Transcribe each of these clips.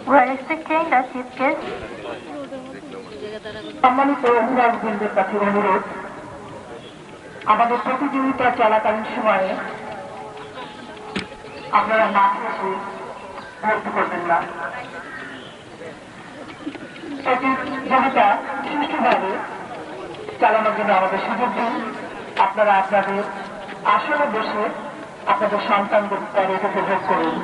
We are expecting the chief guest. সম্মানিত অভিভাবকবৃন্দের কাছে অনুরোধ, আমাদের প্রতিযোগিতা চলাকালীন সময়ে আপনারা মাঠে এসে ভর্তি করবেন না। প্রতিযোগিতা সুষ্ঠুভাবে চালানোর জন্য আমাদের সুযোগ দিন। আপনারা আপনাদের আসনে বসে আপনাদের সন্তানদের পরে উপভোগ করুন।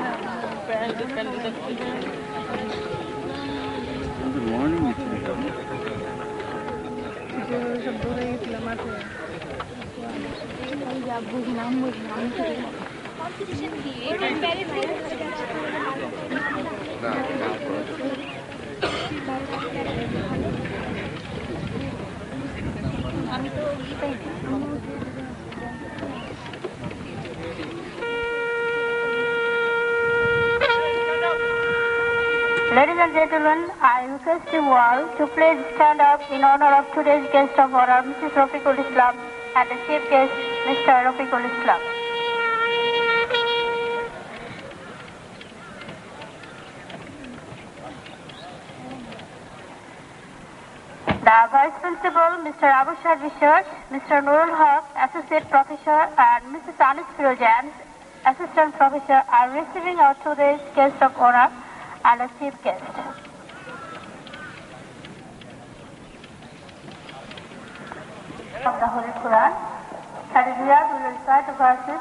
Ladies and gentlemen, I request you all to please stand up in honor of today's guest of honor, Mrs. Rafiqul Islam, and the chief guest, Mr. Rafiqul Islam. The Vice Principal, Mr. Abu Shah Research, Mr. Nurul Haq, Associate Professor, and Mrs. Anis Firojan, Assistant Professor, are receiving our today's guest of honor and a chief guest. Of the Holy Quran, Cadet Riyad will recite the verses,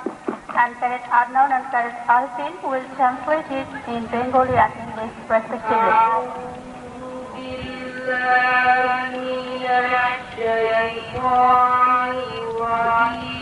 and Cadet Adnan and Cadet Alpin will translate it in Bengali and English respectively. بالله من الشيطان الرجيم